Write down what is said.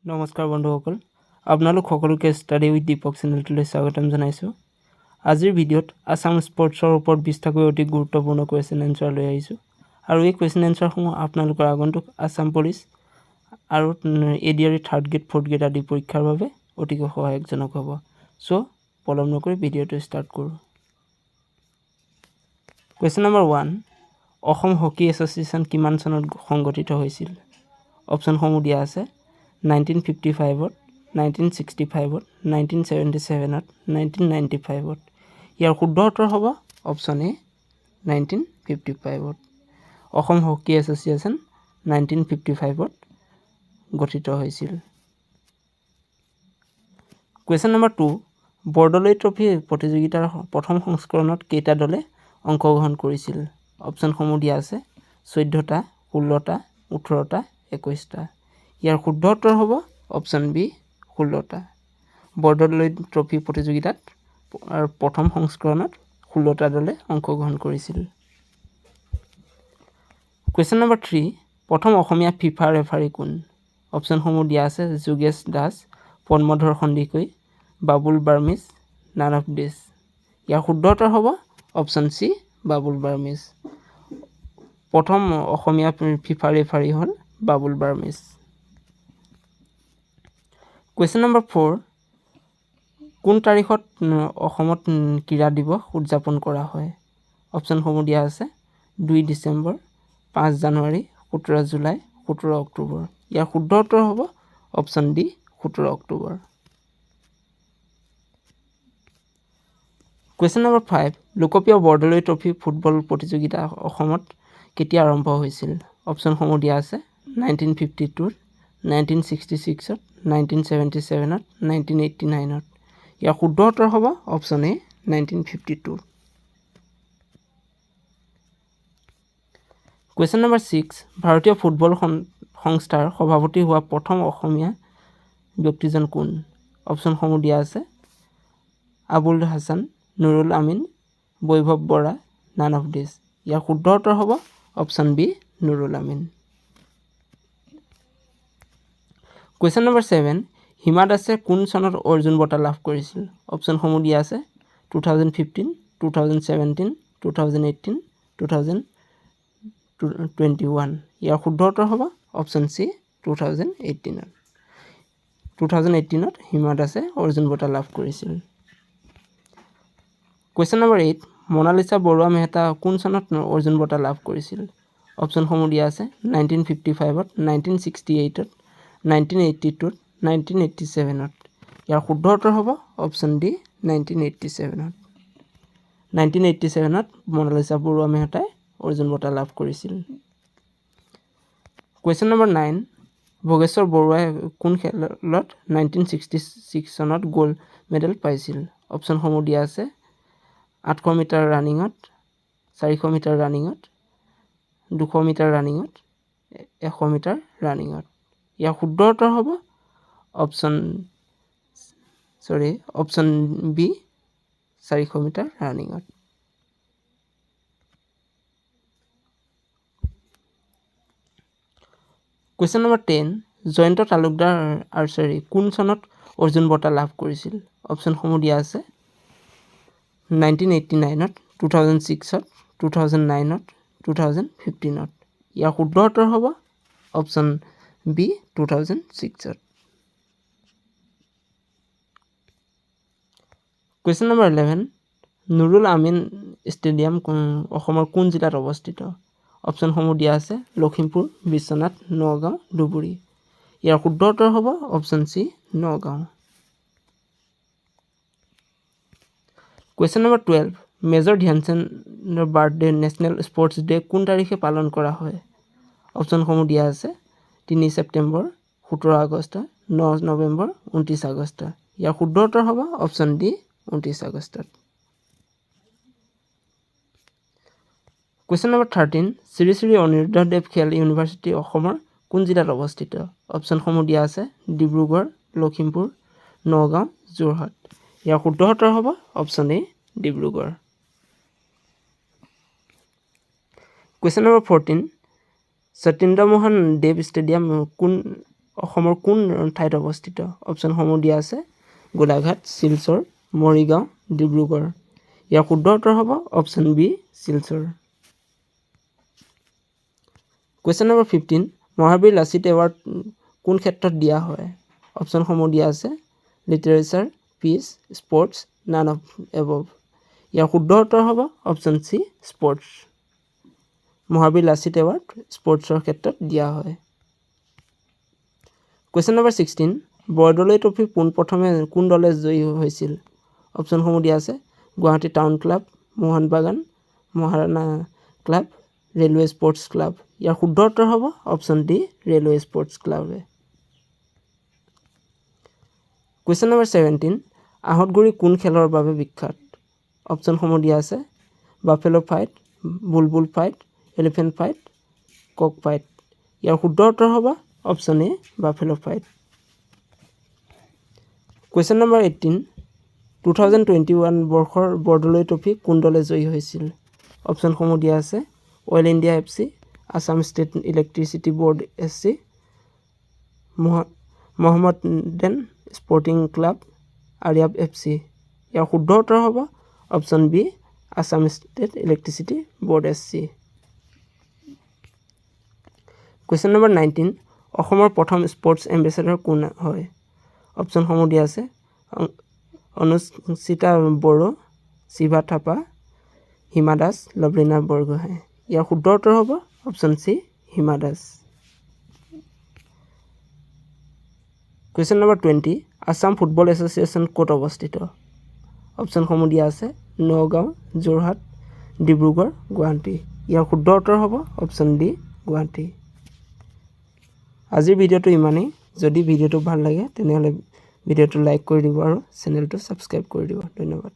নমস্কাৰ বন্ধুসকল, আপোনালোক সকলোকে ষ্টাডি উইথ দীপক চেনেলটোলৈ স্বাগতম জনাইছোঁ। আজিৰ ভিডিঅ'ত আছাম স্পৰ্টছৰ ওপৰত 20টাকৈ অতি গুৰুত্বপূৰ্ণ কুৱেশ্যন এনচাৰ লৈ আহিছোঁ আৰু এই কুৱেশ্যন এনচাৰসমূহ আপোনালোকৰ আগন্তুক আছাম পুলিচ আৰু ADRE 3rd grade 4th grade আদি পৰীক্ষাৰ বাবে অতিকৈ সহায়কজনক হ'ব। চ' পলম নকৰি ভিডিঅ'টো ষ্টাৰ্ট কৰোঁ। Question number 1, Assam hockey association কিমান চনত সংগঠিত হৈছিল? অপশ্যনসমূহ দিয়া আছে 1955, 1965, 1977, 1995। ইয়াৰ শুদ্ধ উত্তৰ হ'ব অপশ্যন এ 1955। অসম হকী এছ'চিয়েশ্যন 1955 গঠিত হৈছিল। কুৱেশ্যন নম্বৰ 2, বৰদলৈ ট্ৰফী প্ৰতিযোগিতাৰ প্ৰথম সংস্কৰণত কেইটা দলে অংশগ্ৰহণ কৰিছিল? অপশ্যনসমূহ দিয়া আছে 14টা, 16টা, 18টা, 21টা। ইয়াৰ শুদ্ধ উত্তৰ হ'ব অপশ্যন বি 16টা। বৰদলৈ ট্ৰফী প্ৰতিযোগিতাত প্ৰথম সংস্কৰণত 16টা দলে অংশগ্ৰহণ কৰিছিল। কুৱেশ্যন নম্বৰ 3, প্ৰথম অসমীয়া ফিফা ৰেফাৰী কোন? অপশ্যনসমূহ দিয়া আছে Jogesh Das, Padmadhar Sandikai, Babul Barmiz, none of these. ইয়াৰ শুদ্ধ উত্তৰ হ'ব অপশ্যন চি বাবুল বাৰ্মিজ। প্ৰথম অসমীয়া ফিফা ৰেফাৰী হ'ল বাবুল বাৰ্মিজ। কুৱেশ্যন নম্বৰ 4, কোন তাৰিখত অসমত ক্ৰীড়া দিৱস উদযাপন কৰা হয়? অপশ্যনসমূহ দিয়া আছে 2 ডিচেম্বৰ, 5 জানুৱাৰী, 17 জুলাই, 17 অক্টোবৰ। ইয়াৰ শুদ্ধ উত্তৰ হ'ব option D 17 October. Question number 5, Lokapriya Bordoloi trophy football প্ৰতিযোগিতা অসমত কেতিয়া আৰম্ভ হৈছিল? অপশ্যনসমূহ দিয়া আছে 1952, 1966, 1977, 1989। ইয়াৰ শুদ্ধ উত্তৰ হ'ব অপশ্যন এ 1952। কুৱেশ্যন নম্বৰ 6, ভাৰতীয় ফুটবল সংস্থাৰ সভাপতি হোৱা প্ৰথম অসমীয়া ব্যক্তিজন কোন? অপশ্যনসমূহ দিয়া আছে আবুল হাছান, নুৰুল আমিন, বৈভৱ বৰা, নান অফ দিছ। ইয়াৰ শুদ্ধ উত্তৰ হ'ব অপশ্যন বি নুৰুল আমিন। কুৱেশ্যন নম্বৰ 7, হিমা দাসে কোন চনত অৰ্জুন বঁটা লাভ কৰিছিল? অপশ্যনসমূহ দিয়া আছে 2015, 2017, 2018, 2021। ইয়াৰ শুদ্ধ উত্তৰ হ'ব অপশ্যন চি 2018। 2018ত হিমা দাসে অৰ্জুন বঁটা লাভ কৰিছিল। কুৱেশ্যন নম্বৰ 8, মনালিছা বৰুৱা মেহতা কোন চনত অৰ্জুন বঁটা লাভ কৰিছিল? অপশ্যনসমূহ দিয়া আছে 1955, 1968, 1982, 1987। ইয়াৰ শুদ্ধ উত্তৰ হ'ব অপশ্যন ডি 1987। 1987ত মনালিছা বৰুৱা মেহতাই অৰ্জুন বঁটা লাভ কৰিছিল। কুৱেশ্যন নম্বৰ 9, ভোগেশ্বৰ বৰুৱাই কোন খেলত 1966 চনত গ'ল্ড মেডেল পাইছিল? অপশ্যনসমূহ দিয়া আছে 800 মিটাৰ ৰানিঙত, 400 মিটাৰ ৰানিঙত, 200 মিটাৰ ৰানিঙত, 100 মিটাৰ ৰানিঙত। ইয়াৰ শুদ্ধ উত্তৰ হ'ব অপশ্যন বি 400 মিটাৰ ৰানিঙত। Question number 10, Jayanta Talukdar archery কোন চনত অৰ্জুন বঁটা লাভ কৰিছিল? অপশ্যনসমূহ দিয়া আছে 1989ত, 2006ত, 2009ত, 2015ত। ইয়াৰ শুদ্ধ উত্তৰ হ'ব অপশ্যন বি 2006ত। Question number 11, Nurul Amin stadium অসমৰ কোন জিলাত অৱস্থিত? অপশ্যনসমূহ দিয়া আছে লখিমপুৰ, বিশ্বনাথ, নগাঁও, ধুবুৰী। ইয়াৰ শুদ্ধ উত্তৰ হ'ব option C Nagaon. Question number 12, major ধ্যানচান্দৰ বাৰ্থডে নেশ্যনেল স্পৰ্টছ ডে কোন তাৰিখে পালন কৰা হয়? অপশ্যনসমূহ দিয়া আছে 3 ছেপ্টেম্বৰ, 17 আগষ্ট, 9 নৱেম্বৰ, 29 আগষ্ট। ইয়াৰ শুদ্ধ উত্তৰ হ'ব অপশ্যন ডি 29 আগষ্টত। কুৱেশ্যন নম্বৰ 13, শ্ৰী শ্ৰী অনিৰুদ্ধদেৱ খেল ইউনিভাৰ্চিটি অসমৰ কোন জিলাত অৱস্থিত? অপশ্যনসমূহ দিয়া আছে ডিব্ৰুগড়, লখিমপুৰ, নগাঁও, যোৰহাট। ইয়াৰ শুদ্ধ উত্তৰ হ'ব অপশ্যন এ ডিব্ৰুগড়। কুৱেশ্যন নম্বৰ 14, সত্যেন্দ্ৰ মোহন দেৱ ষ্টেডিয়াম কোন অসমৰ কোন ঠাইত অৱস্থিত? অপশ্যনসমূহ দিয়া আছে গোলাঘাট, শিলচৰ, মৰিগাঁও, ডিব্ৰুগড়। ইয়াৰ শুদ্ধ উত্তৰ হ'ব option B Silchar. Question number 15 Mahabir Lachit award কোন ক্ষেত্ৰত দিয়া হয়? অপশ্যনসমূহ দিয়া আছে literature, peace, sports, none of above. ইয়াৰ শুদ্ধ উত্তৰ হ'ব option C sports. Mahabir Lachit award স্পৰ্টছৰ ক্ষেত্ৰত দিয়া হয়। কুৱেশ্যন নম্বৰ 16 বৰদলৈ ট্ৰফী পোনপ্ৰথমে কোন দলে জয়ী হৈছিল? অপশ্যনসমূহ দিয়া আছে Guwahati town club, Mohun Bagan, Maharana club, railway sports club. ইয়াৰ শুদ্ধ উত্তৰ হ'ব অপশ্যন ডি ৰেলৱে স্পৰ্টছ ক্লাবে। কুৱেশ্যন নম্বৰ 17 আহঁতগুৰি কোন খেলৰ বাবে বিখ্যাত? অপশ্যনসমূহ দিয়া আছে buffalo fight, bulbul fight, elephant fight, cock fight. ইয়াৰ শুদ্ধ উত্তৰ হ'ব option A buffalo fight. Question number 18 2021 বৰ্ষৰ বৰদলৈ ট্ৰফী কোন দলে জয়ী হৈছিল? অপশ্যনসমূহ দিয়া আছে oil India FC, Assam state electricity board SC, Mohammedan sporting club, আৰিয়াব FC। ইয়াৰ শুদ্ধ উত্তৰ হ'ব option B Assam state electricity board SC। Question number 19 অসমৰ প্ৰথম স্পৰ্টছ এম্বেচেডৰ কোন হয়? অপশ্যনসমূহ দিয়া আছে অনুষ্চিতা বড়ো, শিৱা থাপা, হিমা দাস, লভলীনা বৰগোহাঁই। ইয়াৰ শুদ্ধ উত্তৰ হ'ব option C Hima Das. Question number 20 Assam football association ক'ত অৱস্থিত? অপশ্যনসমূহ দিয়া আছে নগাঁও, যোৰহাট, ডিব্ৰুগড়, গুৱাহাটী। ইয়াৰ শুদ্ধ উত্তৰ হ'ব অপশ্যন ডি গুৱাহাটী। আজিৰ ভিডিঅ'টো ইমানেই। যদি ভিডিঅ'টো ভাল লাগে তেনেহ'লে ভিডিঅ'টো লাইক কৰি দিব আৰু চেনেলটো ছাবস্ক্ৰাইব কৰি দিব। ধন্যবাদ।